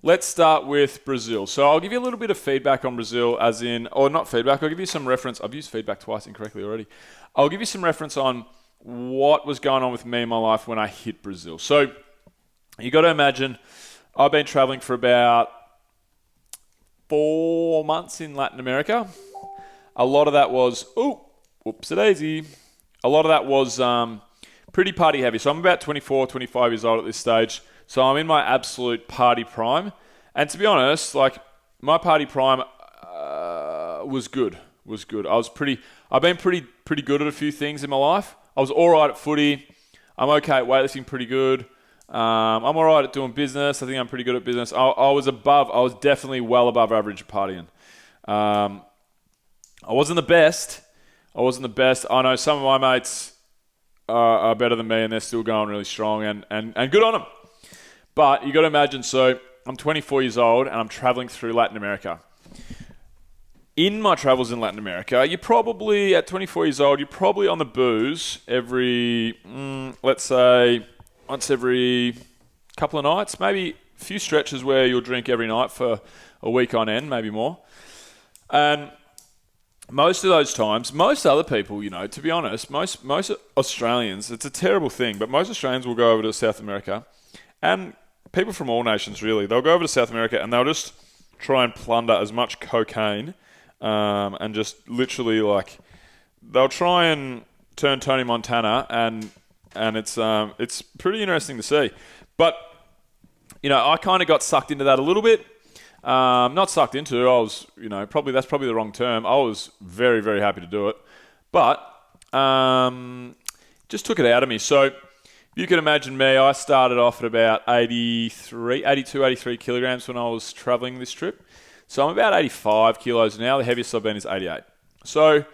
let's start with Brazil. So I'll give you a little bit of feedback on Brazil, as in, or not feedback, I'll give you some reference. I've used feedback twice incorrectly already. I'll give you some reference on what was going on with me in my life when I hit Brazil. So you got to imagine, I've been traveling for about 4 months in Latin America. A lot of that was, whoopsie-daisy. A lot of that was pretty party heavy. So I'm about 24, 25 years old at this stage. So I'm in my absolute party prime. And to be honest, like, my party prime was good. I've been pretty good at a few things in my life. I was all right at footy. I'm okay at weightlifting, pretty good. I'm all right at doing business. I think I'm pretty good at business. I was definitely well above average at partying. I wasn't the best. I know some of my mates are better than me, and they're still going really strong, and good on them. But you got to imagine, so I'm 24 years old, and I'm traveling through Latin America. In my travels in Latin America, you're probably, at 24 years old, you're probably on the booze every, let's say, once every couple of nights, maybe a few stretches where you'll drink every night for a week on end, maybe more. And most of those times, most other people, to be honest, most Australians, it's a terrible thing, but most Australians will go over to South America, and people from all nations, really, they'll go over to South America and they'll just try and plunder as much cocaine, and just literally, like, they'll try and turn Tony Montana, and it's pretty interesting to see. But, I kind of got sucked into that a little bit. Not sucked into. I was, that's probably the wrong term. I was very, very happy to do it, but just took it out of me. So you can imagine me. I started off at about 83 kilograms when I was traveling this trip. So I'm about 85 kilos now. The heaviest I've been is 88. So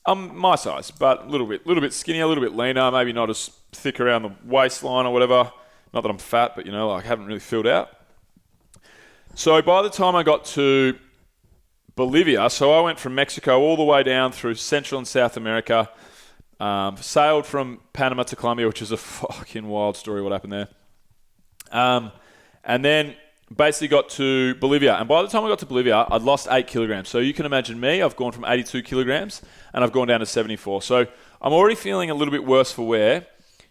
I'm my size, but a little bit skinnier, a little bit leaner, maybe not as thick around the waistline or whatever. Not that I'm fat, but I haven't really filled out. So by the time I got to Bolivia, so I went from Mexico all the way down through Central and South America, sailed from Panama to Colombia, which is a fucking wild story what happened there. And then basically got to Bolivia. And by the time I got to Bolivia, I'd lost 8 kilograms. So you can imagine me, I've gone from 82 kilograms and I've gone down to 74. So I'm already feeling a little bit worse for wear.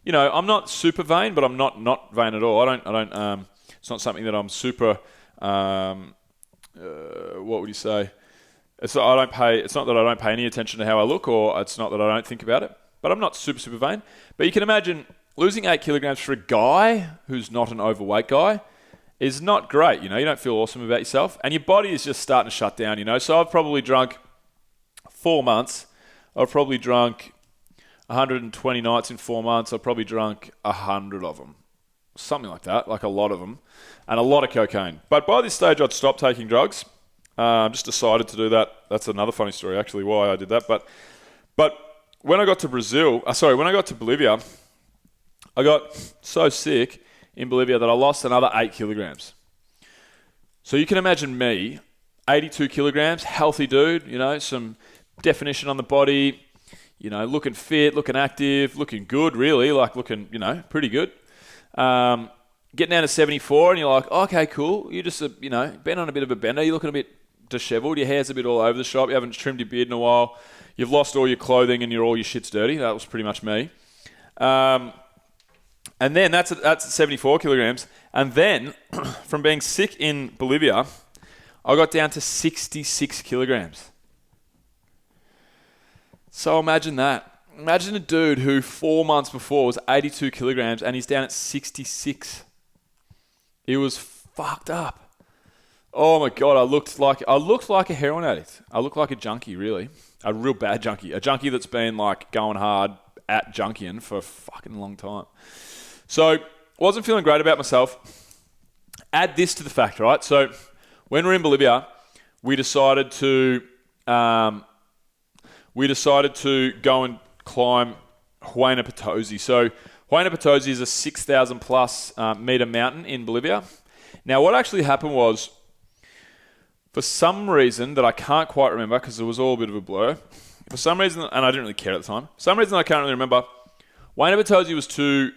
I'm not super vain, but I'm not vain at all. I don't, it's not something that I'm super, what would you say? It's not that I don't pay any attention to how I look, or it's not that I don't think about it, but I'm not super, super vain. But you can imagine losing 8 kilograms for a guy who's not an overweight guy is not great. You don't feel awesome about yourself, and your body is just starting to shut down, So I've probably drunk 4 months. I've probably drunk 120 nights in 4 months. I've probably drunk 100 of them. Something like that, like a lot of them, and a lot of cocaine. But by this stage, I'd stopped taking drugs. Just decided to do that. That's another funny story, actually, why I did that. But when I got to when I got to Bolivia, I got so sick in Bolivia that I lost another 8 kilograms. So you can imagine me, 82 kilograms, healthy dude, some definition on the body, looking fit, looking active, looking good, really, like looking, pretty good. Getting down to 74 and you're like, okay, cool. You just, been on a bit of a bender. You're looking a bit disheveled. Your hair's a bit all over the shop. You haven't trimmed your beard in a while. You've lost all your clothing and all your shit's dirty. That was pretty much me. And then that's at 74 kilograms. And then from being sick in Bolivia, I got down to 66 kilograms. So imagine that. Imagine a dude who 4 months before was 82 kilograms and he's down at 66. It was fucked up. Oh my God, I looked like a heroin addict. I looked like a junkie, really. A real bad junkie. A junkie that's been like going hard at junkieing for a fucking long time. So, wasn't feeling great about myself. Add this to the fact, right? So, when we were in Bolivia, we decided to go and climb Huayna Potosi. So Huayna Potosi is a 6,000 plus meter mountain in Bolivia. Now what actually happened was, for some reason that I can't quite remember because it was all a bit of a blur, for some reason, and I didn't really care at the time, for some reason I can't really remember, Huayna Potosi was too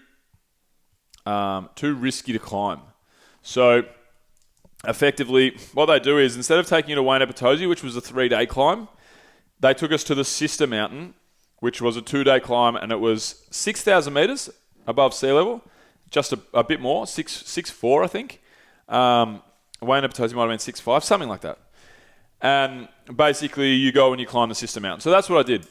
risky to climb. So effectively, what they do is, instead of taking you to Wayne Potosi, which was a 3-day climb, they took us to the sister mountain, which was a 2-day climb, and it was 6,000 metres above sea level, just a bit more, 6'4", I think. Wayne Potosi might have been 6'5", something like that. And basically, you go and you climb the sister mountain. So that's what I did.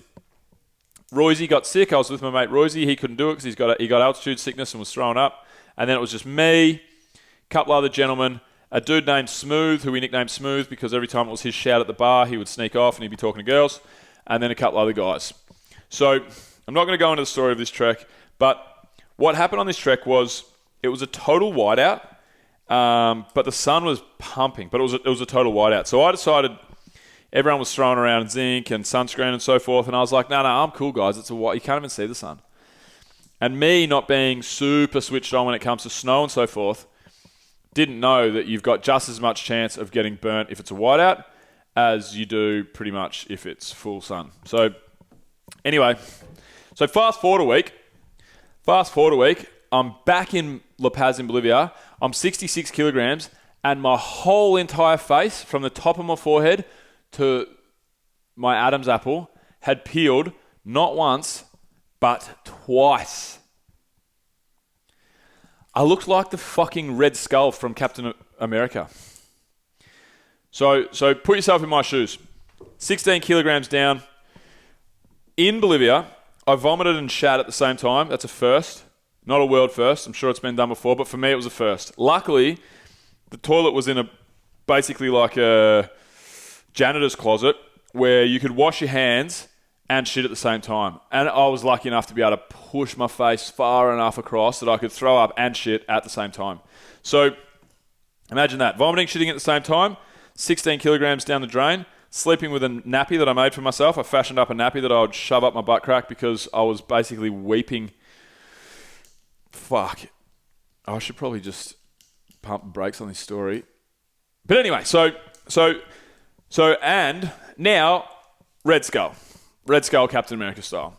Roisey got sick. I was with my mate Roisey. He couldn't do it because he got altitude sickness and was throwing up. And then it was just me, a couple other gentlemen, a dude named Smooth, who we nicknamed Smooth because every time it was his shout at the bar, he would sneak off and he'd be talking to girls, and then a couple other guys. So I'm not going to go into the story of this trek, but what happened on this trek was it was a total whiteout, but the sun was pumping, but it was a total whiteout. So I decided everyone was throwing around zinc and sunscreen and so forth, and I was like, no, I'm cool, guys. It's a white. You can't even see the sun. And me not being super switched on when it comes to snow and so forth, didn't know that you've got just as much chance of getting burnt if it's a whiteout as you do pretty much if it's full sun. So anyway, fast forward a week, I'm back in La Paz in Bolivia. I'm 66 kilograms, and my whole entire face, from the top of my forehead to my Adam's apple, had peeled not once, but twice. I looked like the fucking Red Skull from Captain America. So put yourself in my shoes. 16 kilograms down. In Bolivia, I vomited and shat at the same time. That's a first. Not a world first. I'm sure it's been done before, but for me it was a first. Luckily, the toilet was in basically like a janitor's closet where you could wash your hands and shit at the same time. And I was lucky enough to be able to push my face far enough across that I could throw up and shit at the same time. So imagine that. Vomiting, shitting at the same time, 16 kilograms down the drain, sleeping with a nappy that I made for myself. I fashioned up a nappy that I would shove up my butt crack because I was basically weeping. Fuck. I should probably just pump the brakes on this story. But anyway, so and now Red Skull Captain America style.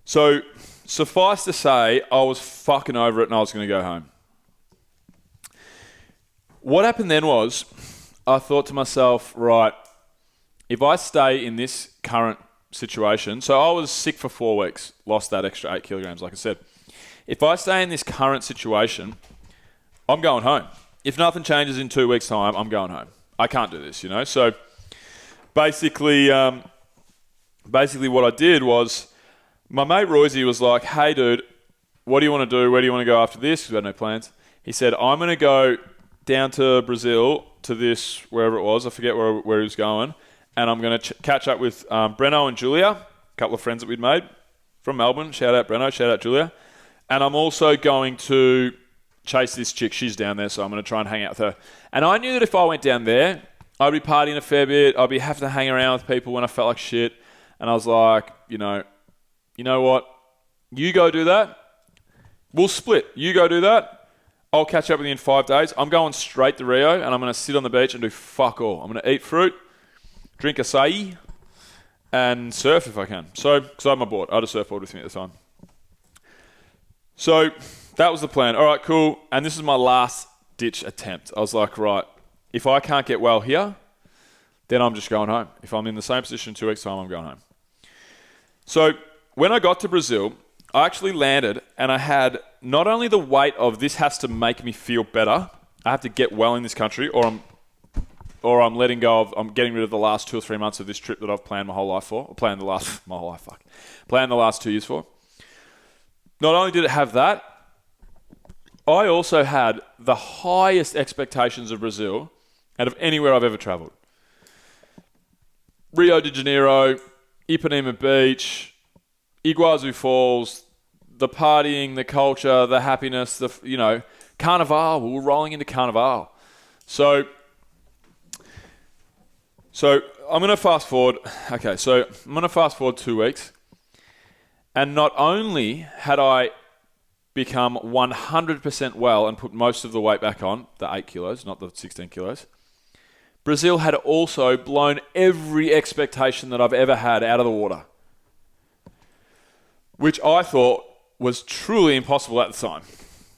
So suffice to say, I was fucking over it and I was going to go home. What happened then was, I thought to myself, right, if I stay in this current situation, so I was sick for 4 weeks, lost that extra 8 kilograms, like I said. If I stay in this current situation, I'm going home. If nothing changes in 2 weeks' time, I'm going home. I can't do this, So basically what I did was, my mate Roisey was like, hey dude, what do you want to do? Where do you want to go after this? Because we had no plans. He said, I'm going to go down to Brazil, to this, wherever it was. I forget where he was going. And I'm going to catch up with Breno and Julia, a couple of friends that we'd made from Melbourne. Shout out Breno, shout out Julia. And I'm also going to chase this chick. She's down there, so I'm going to try and hang out with her. And I knew that if I went down there, I'd be partying a fair bit. I'd be having to hang around with people when I felt like shit. And I was like, you know what? You go do that. We'll split. You go do that. I'll catch up with you in 5 days. I'm going straight to Rio, and I'm going to sit on the beach and do fuck all. I'm going to eat fruit, drink acai, and surf if I can. So, because I had my board. I had a surfboard with me at the time. So, that was the plan. All right, cool. And this is my last ditch attempt. I was like, right, if I can't get well here, then I'm just going home. If I'm in the same position in 2 weeks' time, I'm going home. So, when I got to Brazil, I actually landed and I had not only the weight of this has to make me feel better, I have to get well in this country, or I'm letting go of, I'm getting rid of the last 2 or 3 months of this trip that I've planned my whole life for, or planned the last 2 years for. Not only did it have that, I also had the highest expectations of Brazil out of anywhere I've ever travelled. Rio de Janeiro, Ipanema Beach, Iguazu Falls, the partying, the culture, the happiness, Carnival. We were rolling into Carnival. So I'm going to fast forward. Okay, so I'm going to fast forward 2 weeks. And not only had I become 100% well and put most of the weight back on, the 8 kilos, not the 16 kilos, Brazil had also blown every expectation that I've ever had out of the water, which I thought was truly impossible at the time.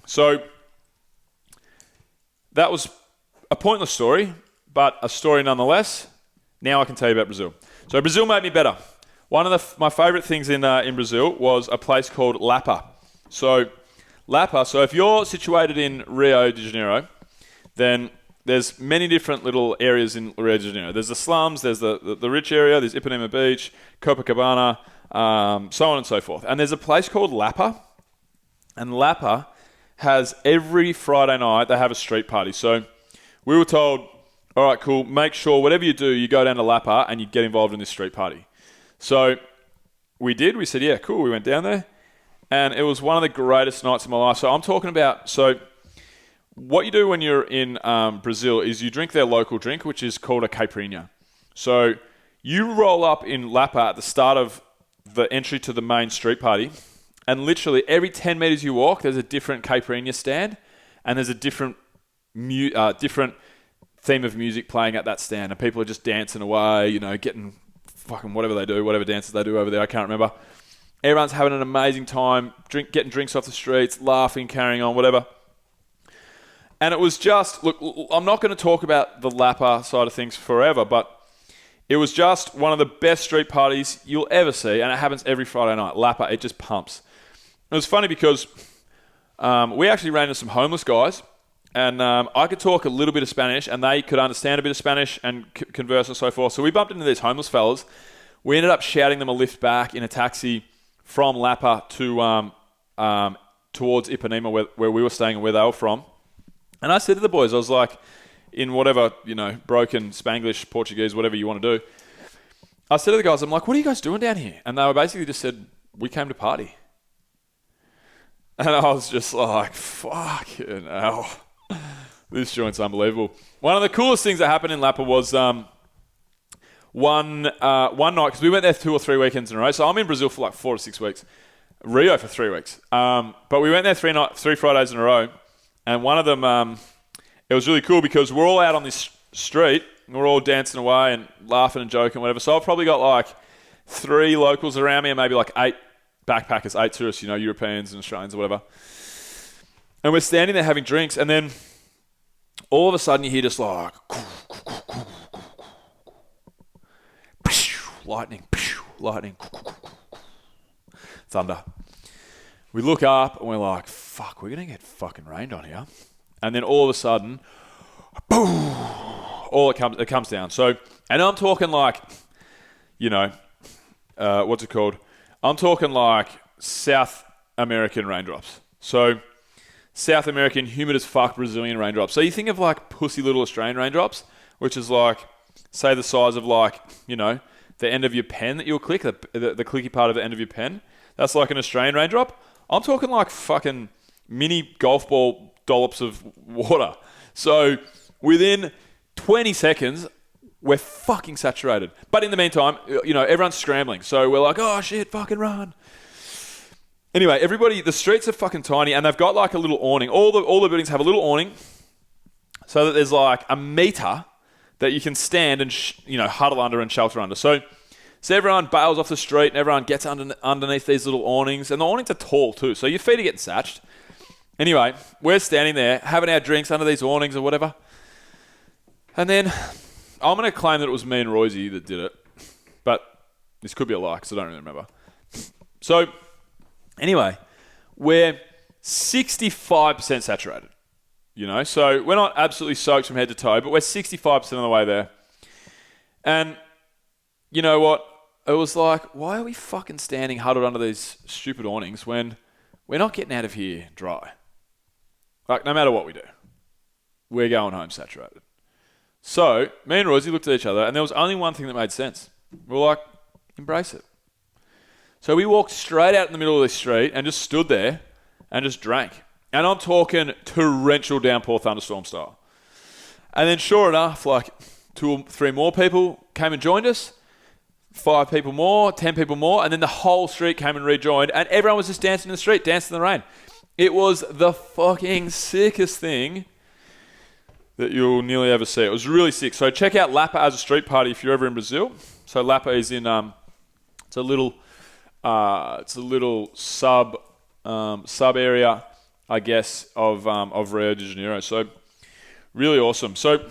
So that was a pointless story, but a story nonetheless. Now I can tell you about Brazil. So Brazil made me better. One of my favourite things in Brazil was a place called Lapa. So if you're situated in Rio de Janeiro, then there's many different little areas in Rio de Janeiro. There's the slums, there's the rich area, there's Ipanema Beach, Copacabana, so on and so forth. And there's a place called Lapa, and Lapa has every Friday night, they have a street party. So we were told, all right, cool, make sure whatever you do, you go down to Lapa and you get involved in this street party. So we did. We said, yeah, cool. We went down there, and it was one of the greatest nights of my life. So I'm talking about, what you do when you're in Brazil is you drink their local drink, which is called a caipirinha. So you roll up in Lapa at the start of the entry to the main street party, and literally every 10 meters you walk, there's a different caipirinha stand, and there's a different theme of music playing at that stand, and people are just dancing away, getting fucking whatever they do, whatever dances they do over there, I can't remember. Everyone's having an amazing time, getting drinks off the streets, laughing, carrying on, whatever. And it was just, look, I'm not going to talk about the Lapa side of things forever, but it was just one of the best street parties you'll ever see, and it happens every Friday night. Lapa, it just pumps. It was funny because we actually ran into some homeless guys, and I could talk a little bit of Spanish, and they could understand a bit of Spanish and converse and so forth. So we bumped into these homeless fellas. We ended up shouting them a lift back in a taxi from Lapa to towards Ipanema, where we were staying and where they were from. And I said to the boys, I was like, in whatever, broken Spanglish, Portuguese, whatever you want to do. I said to the guys, I'm like, what are you guys doing down here? And they were basically just said, we came to party. And I was just like, fucking hell. This joint's unbelievable. One of the coolest things that happened in Lapa was one night, because we went there 2 or 3 weekends in a row. So I'm in Brazil for like 4 to 6 weeks. Rio for 3 weeks. But we went there 3 Fridays in a row. And one of them, it was really cool because we're all out on this street. And we're all dancing away and laughing and joking, whatever. So I've probably got like 3 locals around me and maybe like 8 backpackers, 8 tourists, Europeans and Australians or whatever. And we're standing there having drinks, and then all of a sudden you hear just like lightning, thunder. We look up and we're like, fuck, we're going to get fucking rained on here. And then all of a sudden, boom, it comes down. So, and I'm talking like, what's it called? I'm talking like South American raindrops. So South American, humid as fuck Brazilian raindrops. So you think of like pussy little Australian raindrops, which is like, say the size of like, the end of your pen that you'll click, the clicky part of the end of your pen. That's like an Australian raindrop. I'm talking like fucking mini golf ball dollops of water. So within 20 seconds, we're fucking saturated. But in the meantime, everyone's scrambling. So we're like, oh shit, fucking run. Anyway, the streets are fucking tiny, and they've got like a little awning. All the buildings have a little awning so that there's like a meter that you can stand and, huddle under and shelter under. So everyone bails off the street and everyone gets underneath these little awnings. And the awnings are tall too, so your feet are getting satched. Anyway, we're standing there having our drinks under these awnings or whatever. And then I'm going to claim that it was me and Royzy that did it. But this could be a lie because I don't really remember. So anyway, we're 65% saturated. So we're not absolutely soaked from head to toe, but we're 65% of the way there. And you know what? It was like, why are we fucking standing huddled under these stupid awnings when we're not getting out of here dry? Like, no matter what we do, we're going home saturated. So me and Rosie looked at each other, and there was only one thing that made sense. We were like, embrace it. So we walked straight out in the middle of the street and just stood there and just drank. And I'm talking torrential downpour thunderstorm style. And then sure enough, like 2 or 3 more people came and joined us. 5 people more, 10 people more, and then the whole street came and rejoined, and everyone was just dancing in the street, dancing in the rain. It was the fucking sickest thing that you'll nearly ever see. It was really sick. So check out Lapa as a street party if you're ever in Brazil. So Lapa is in it's a little sub area, I guess, of Rio de Janeiro. So Really awesome. So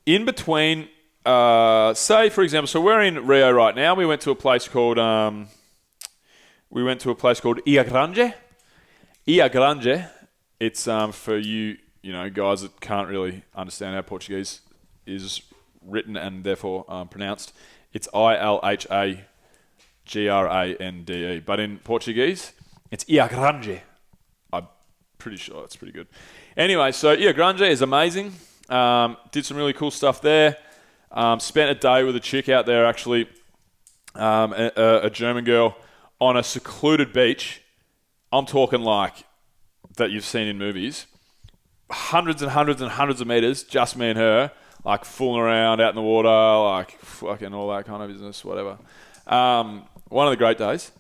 in between, say for example, so we're in Rio right now. We went to a place called Ia Grande. Ia Grande. It's for you guys that can't really understand how Portuguese is written and therefore pronounced. It's Ilhagrande. But in Portuguese, it's Ia Grande. I'm pretty sure it's pretty good. Anyway, so Ia Grande is amazing. Did some really cool stuff there. Spent a day with a chick out there, actually, a German girl, on a secluded beach. I'm talking like that you've seen in movies. Hundreds and hundreds and hundreds of meters, just me and her, like fooling around out in the water, like fucking all that kind of business, whatever. One of the great days.